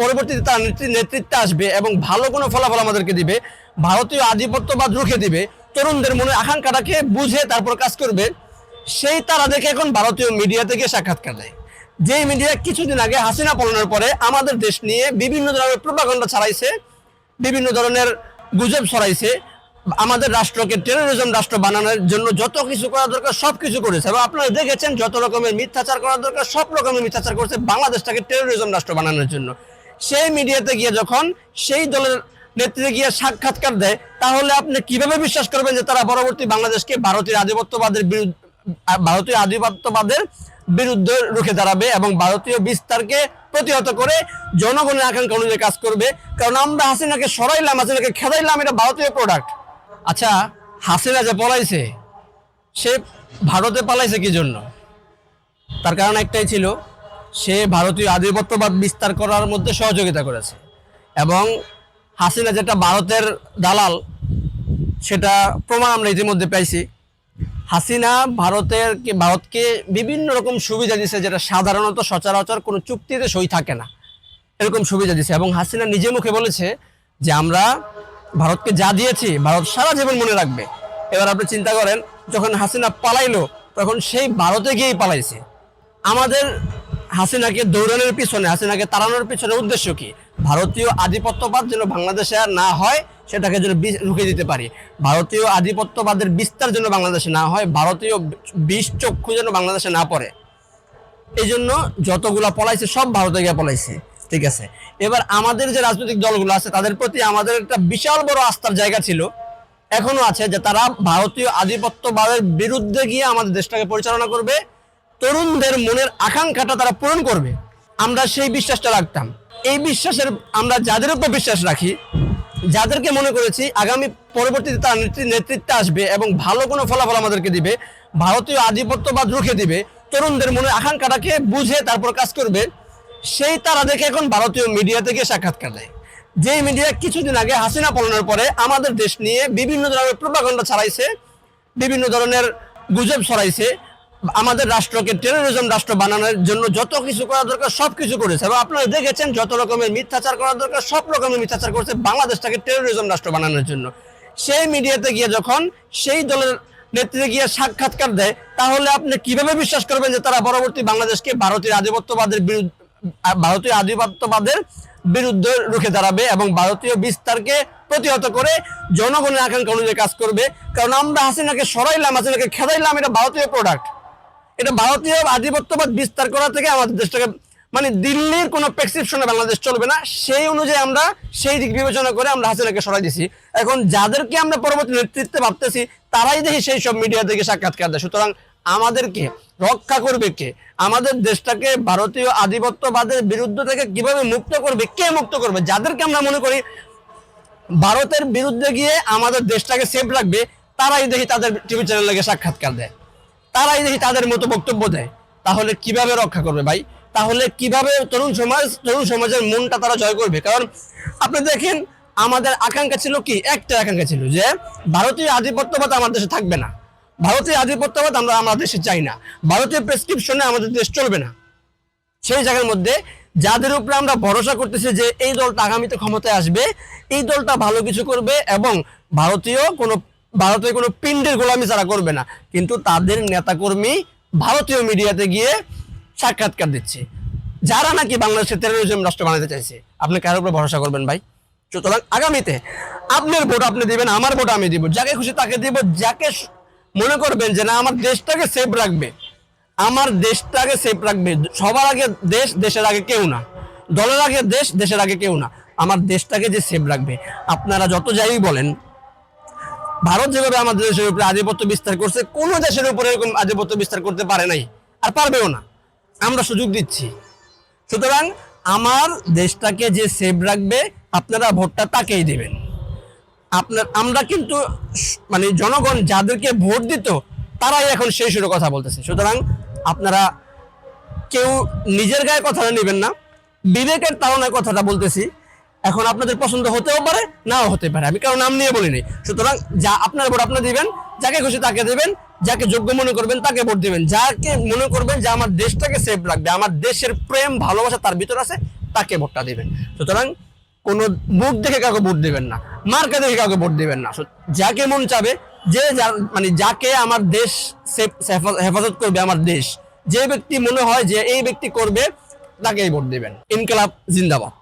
পরবর্তীতে তার নেতৃত্বে আসবে এবং ভালো কোনো ফলাফল আমাদেরকে দিবে, ভারতীয় আধিপত্যবাদ রুখে দিবে, তরুণদের মনে আকাঙ্ক্ষাটাকে বুঝে তারপর কাজ করবে, সেই তারা দেখে এখন ভারতীয় মিডিয়া থেকে সাক্ষাৎকার দেয়। যেই মিডিয়া কিছুদিন আগে হাসিনা পলানোর পরে আমাদের দেশ নিয়ে বিভিন্ন ধরনের প্রোপাগান্ডা ছড়াইছে, বিভিন্ন ধরনের গুজব ছড়াইছে, আমাদের রাষ্ট্রকে টেরোরিজম রাষ্ট্র বানানোর জন্য যত কিছু করা দরকার সব কিছু করেছে। এবং আপনারা দেখেছেন যত রকমের মিথ্যাচার করা দরকার সব রকমের মিথ্যাচার করেছে বাংলাদেশটাকে টেরোরিজম রাষ্ট্র বানানোর জন্য। সেই মিডিয়াতে গিয়ে যখন সেই দলের নেতৃত্বে গিয়ে সাক্ষাৎকার দেয়, তাহলে আপনি কিভাবে বিশ্বাস করবেন যে তারা পরবর্তী বাংলাদেশকে ভারতীয় আধিপত্যবাদের বিরুদ্ধে রুখে দাঁড়াবে এবং ভারতীয় বিস্তারকে প্রতিহত করে জনগণের আকাঙ্ক্ষা অনুযায়ী কাজ করবে? কারণ আমরা হাসিনাকে সরাইলাম, হাসিনাকে খেদাইলাম, এটা ভারতীয় প্রোডাক্ট। আচ্ছা, হাসিনা যে পলাইছে, সে ভারতে পালাইছে কি জন্য? তার কারণ একটাই ছিল, সে ভারতীয় আধিপত্যবাদ বিস্তার করার মধ্যে সহযোগিতা করেছে। এবং হাসিনা যেটা ভারতের সেটা প্রমাণ আমরা ইতিমধ্যে পাইছি। হাসিনা ভারতকে বিভিন্ন রকম সুবিধা দিছে, যেটা সাধারণত সচরাচর কোনো চুক্তিতে সই থাকে না, এরকম সুবিধা দিছে। এবং হাসিনা নিজে মুখে বলেছে যে আমরা ভারতকে যা দিয়েছি ভারত সারা জীবন মনে রাখবে। এবার আপনি চিন্তা করেন, যখন হাসিনা পালাইলো তখন সেই ভারতে গিয়েই পালাইছে। আমাদের হাসিনাকে দৌড়ানোর পিছনে, হাসিনাকে তাড়ানোর পিছনে উদ্দেশ্য কি? ভারতীয় আধিপত্যবাদ যেন বাংলাদেশে আর না হয়, সেটাকে যেন রুখে দিতে পারি। ভারতীয় আধিপত্যবাদের বিস্তার যেন বাংলাদেশে না হয়, ভারতীয় বিষ চক্ষু যেন বাংলাদেশে না পড়ে। এই জন্য যতগুলা পলাইছে সব ভারতে গিয়ে পলাইছে। ঠিক আছে, এবার আমাদের যে রাজনৈতিক দলগুলো আছে তাদের প্রতি আমাদের একটা বিশাল বড় আস্থার জায়গা ছিল, এখনো আছে, যে তারা ভারতীয় আধিপত্যবাদের বিরুদ্ধে গিয়ে আমাদের দেশটাকে পরিচালনা করবে, তরুণদের মনের আকাঙ্ক্ষাটা তারা পূরণ করবে। আমরা সেই বিশ্বাসটা রাখতাম। এই বিশ্বাসের আমরা যাদের উপর বিশ্বাস রাখি, যাদেরকে মনে করেছি আগামী পরবর্তীতে তার নেতৃত্বে আসবে এবং ভালো কোনো ফলাফল আমাদেরকে দিবে, ভারতীয় আধিপত্যবাদ রুখে দিবে, তরুণদের মনের আকাঙ্ক্ষাটাকে বুঝে তারপর কাজ করবে, সেই তারা দেখে এখন ভারতীয় মিডিয়া থেকে সাক্ষাৎকার দেয়। যেই মিডিয়া কিছুদিন আগে হাসিনা পলানোর পরে আমাদের দেশ নিয়ে বিভিন্ন ধরনের প্রোপাগান্ডা ছড়াইছে, বিভিন্ন ধরনের গুজব ছড়াইছে, আমাদের রাষ্ট্রকে টেরোরিজম রাষ্ট্র বানানোর জন্য যত কিছু করা দরকার সব কিছু করেছে। এবং আপনারা দেখেছেন যত রকমের মিথ্যাচার করা দরকার সব রকমের মিথ্যাচার করেছে বাংলাদেশটাকে টেরোরিজম রাষ্ট্র বানানোর জন্য। সেই মিডিয়াতে গিয়ে যখন সেই দলের নেতৃত্বে গিয়ে সাক্ষাৎকার দেয়, তাহলে আপনি কিভাবে বিশ্বাস করবেন যে তারা পরবর্তী বাংলাদেশকে ভারতীয় আধিপত্যবাদের বিরুদ্ধে রুখে দাঁড়াবে এবং ভারতীয় বিস্তারকে প্রতিহত করে জনগণের আকাঙ্ক্ষা অনুযায়ী কাজ করবে? কারণ আমরা হাসিনাকে সরাইলাম, হাসিনাকে খেদাইলাম, এটা ভারতীয় প্রোডাক্ট। এটা ভারতীয় আধিপত্যবাদ বিস্তার করা থেকে আমাদের দেশটাকে, মানে দিল্লির কোনো প্রেসক্রিপশনে বাংলাদেশ চলবে না, সেই অনুযায়ী আমরা সেই দিক বিবেচনা করে আমরা হাসিনাকে সরাই দিছি। এখন যাদেরকে আমরা পরবর্তী নেতৃত্বে ভাবতেছি তারাই দেখি সেই সব মিডিয়া থেকে সাক্ষাৎকার দেয়। সুতরাং আমাদেরকে রক্ষা করবে কে? আমাদের দেশটাকে ভারতীয় আধিপত্যবাদের বিরুদ্ধে থেকে কিভাবে মুক্ত করবে? কে মুক্ত করবে? যাদেরকে আমরা মনে করি ভারতের বিরুদ্ধে গিয়ে আমাদের দেশটাকে সেফ রাখবে, তারাই দেখি তাদের টিভি চ্যানেলে সাক্ষাৎকার দেয়, তারাই দেখি তাদের মতো বক্তব্য দেয়। তাহলে কিভাবে রক্ষা করবে ভাই? তাহলে কিভাবে তরুণ সমাজের মনটা তারা জয় করবে? কারণ আপনি দেখেন, আমাদের আকাঙ্ক্ষা ছিল কি? একটা আকাঙ্ক্ষা ছিল যে ভারতীয় আধিপত্যবাদ আমার দেশে থাকবে না, ভারতীয় আধিপত্যবাদ আমরা আমাদের দেশে চাই না, ভারতীয় প্রেসক্রিপশনে আমাদের দেশ চলবে না। সেই জায়গার মধ্যে যাদের উপরে আমরা ভরসা করতেছি যে এই দলটা আগামীতে ক্ষমতায় আসবে, এই দলটা ভালো কিছু করবে এবং ভারতের কোনো পিণ্ডের গোলামি ছাড়া করবে না, কিন্তু তাদের নেতাকর্মী ভারতীয় মিডিয়াতে গিয়ে সাক্ষাৎকার দিচ্ছে, যারা নাকি বাংলাদেশের টেরোরিজম রাষ্ট্র বানাতে চাইছে। আপনি কার উপরে ভরসা করবেন ভাই? সুতরাং আগামীতে আপনার ভোট আপনি দিবেন, আমার ভোট আমি দিব, যাকে খুশি তাকে দিব, যাকে মনে করবেন যে না আমার দেশটাকে সেফ রাখবে, আমার দেশটাকে সেফ রাখবে, সবার আগে দেশ, দেশের আগে কেউ না, দলের আগে দেশ, দেশের আগে কেউ না, আমার দেশটাকে যে সেফ রাখবে। আপনারা যত যাই বলেন, ভারত যেভাবে আমাদের দেশের উপরে আধিপত্য বিস্তার করছে, কোনো দেশের উপরে এরকম আধিপত্য বিস্তার করতে পারে নাই, আর পারবেও না। আমরা সুযোগ দিচ্ছি। সুতরাং আমার দেশটাকে যে সেফ রাখবে, আপনারা ভোটটা তাকেই দিবেন। আমরা কিন্তু মানে জনগণ যাদেরকে ভোট দিত তারাই এখন সেই সুরে কথা বলতেছে। সুতরাং আপনারা কেউ নিজের গায়ে কথাটা নেবেন না, বিবেকের তাড়নায় কথাটা বলতেছি। এখন আপনাদের পছন্দ হতেও পারে, নাও হতে পারে, আমি কারো নাম নিয়ে বলি নাই। সুতরাং যা আপনার ভোট আপনি দিবেন, যাকে খুশি তাকে দিবেন, যাকে যোগ্য মনে করবেন তাকে ভোট দিবেন, যাকে মনে করবেন যে আমার দেশটাকে সেফ রাখবে, আমার দেশের প্রেম ভালোবাসা তার ভিতর আছে, তাকে ভোটটা দিবেন। সুতরাং কোনো মুখ দেখে কাউকে ভোট দিবেন না, মার্কা দেখে কাউকে ভোট দিবেন না। যাকে মন চাবে, মানে যাকে আমার দেশ হেফাজত করবে, আমার দেশ যে ব্যক্তি মনে হয় যে এই ব্যক্তি করবে, তাকেই ভোট দিবেন। ইনকিলাব জিন্দাবাদ।